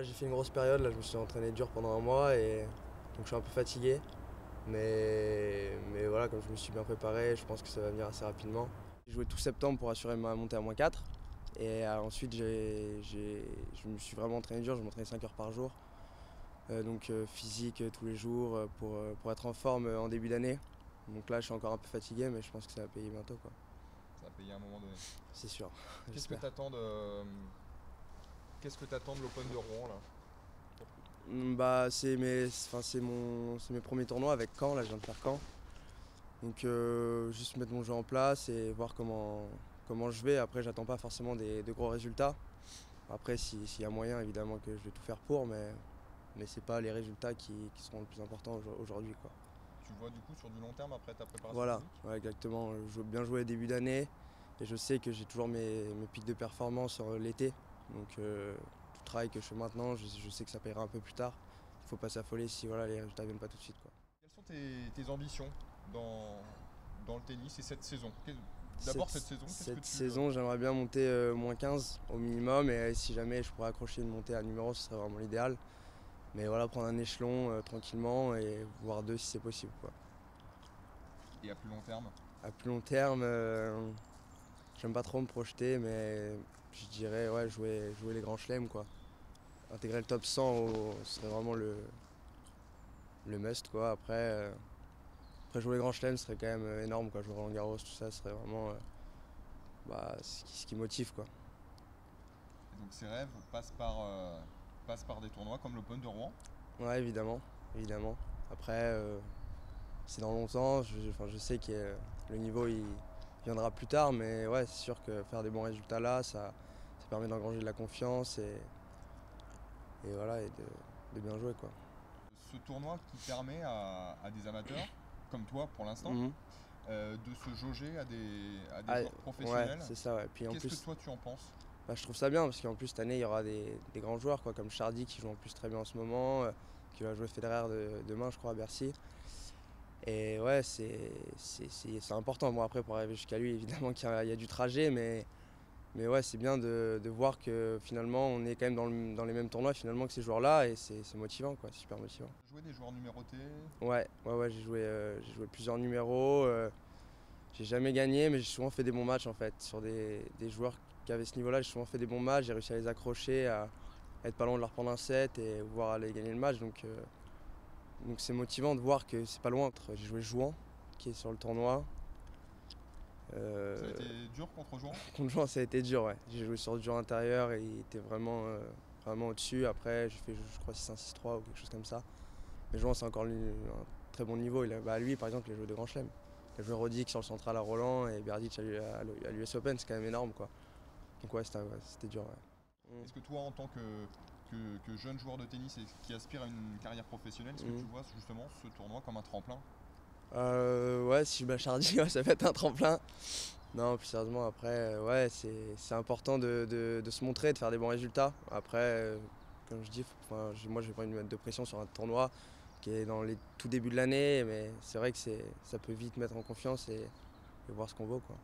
J'ai fait une grosse période, là je me suis entraîné dur pendant un mois et donc je suis un peu fatigué. Mais voilà, comme je me suis bien préparé, je pense que ça va venir assez rapidement. J'ai joué tout septembre pour assurer ma montée à -4. Et ensuite je me suis vraiment entraîné dur, je m'entraînais 5 heures par jour. Donc physique tous les jours pour être en forme en début d'année. Donc là je suis encore un peu fatigué mais je pense que ça va payer bientôt quoi. Ça va payer à un moment donné. C'est sûr, Qu'est-ce que j'espère. t'attends de Qu'est-ce que t'attends de l'Open de Rouen là? C'est mes premiers tournois avec Caen, là je viens de faire Caen. Donc juste mettre mon jeu en place et voir comment je vais. Après j'attends pas forcément de gros résultats. Après s'il y a moyen évidemment que je vais tout faire pour, mais c'est pas les résultats qui seront le plus importants aujourd'hui quoi. Tu vois du coup sur du long terme après ta préparation Voilà, physique? ouais, exactement. Je veux bien jouer début d'année et je sais que j'ai toujours mes pics de performance l'été. Donc tout travail que je fais maintenant, je sais que ça payera un peu plus tard. Il faut pas s'affoler si voilà, les résultats viennent pas tout de suite quoi. Quelles sont tes ambitions dans, dans le tennis et cette saison? D'abord cette Cette, saison, qu'est-ce que cette tu... saison, j'aimerais bien monter -15 au minimum et si jamais je pourrais accrocher une montée à numéro, ce serait vraiment l'idéal. Mais voilà, prendre un échelon tranquillement et voir deux si c'est possible quoi. Et à plus long terme? À plus long terme, j'aime pas trop me projeter, mais je dirais ouais, jouer les grands chelems quoi. Intégrer le top 100 ce serait vraiment le must quoi. Après jouer les grands chelems ce serait quand même énorme quoi. Jouer Roland Garros, tout ça, ce serait vraiment ce qui motive quoi. Et donc ces rêves passent par des tournois comme l'Open de Rouen. Ouais, évidemment, évidemment. Après, c'est dans longtemps, je sais que le niveau il viendra plus tard, mais ouais, c'est sûr que faire des bons résultats là, ça permet d'engranger de la confiance et voilà, et de bien jouer quoi. Ce tournoi qui permet à des amateurs, comme toi pour l'instant, Mhm. de se jauger à des Ah, joueurs ouais, professionnels. c'est ça, ouais. Puis en Qu'est-ce que plus, toi tu en penses? je trouve ça bien parce qu'en plus cette année il y aura des grands joueurs quoi, comme Chardy qui joue en plus très bien en ce moment, qui va jouer Federer demain je crois à Bercy. Et ouais, c'est important. Bon après pour arriver jusqu'à lui évidemment qu'il y a du trajet, mais ouais c'est bien de voir que finalement on est quand même dans les mêmes tournois finalement que ces joueurs-là et c'est motivant quoi, c'est super motivant. Jouer des joueurs numérotés? Ouais, j'ai joué plusieurs numéros. J'ai jamais gagné, mais j'ai souvent fait des bons matchs en fait. Sur des joueurs qui avaient ce niveau-là, j'ai souvent fait des bons matchs, j'ai réussi à les accrocher, à être pas loin de leur prendre un set et voir aller gagner le match. Donc c'est motivant de voir que c'est pas loin. J'ai joué Jouan, qui est sur le tournoi. Ça a Euh, été dur contre Jouan? Contre Jouan, ça a été dur, ouais. J'ai joué sur le dur intérieur et il était vraiment au-dessus. Après, j'ai fait, je crois, 6-1, 6-3 ou quelque chose comme ça. Mais Jouan, c'est encore un très bon niveau. Lui, par exemple, il a joué de Grand Chelem. Il a joué Roddick sur le central à Roland et Berdych à l'US Open, c'est quand même énorme quoi. Donc ouais, c'était dur. Ouais. Est-ce que toi, en tant que jeune joueur de tennis et qui aspire à une carrière professionnelle, est-ce que tu Mm. vois justement ce tournoi comme un tremplin? Ouais, si je bats Chardy, ouais, ça va être un tremplin. Non, plus sérieusement, après, ouais, c'est important de se montrer, de faire des bons résultats. Après, comme je dis, moi, j'ai pas envie de mettre de pression sur un tournoi qui est dans les tout débuts de l'année, mais c'est vrai que ça peut vite mettre en confiance et voir ce qu'on vaut, quoi.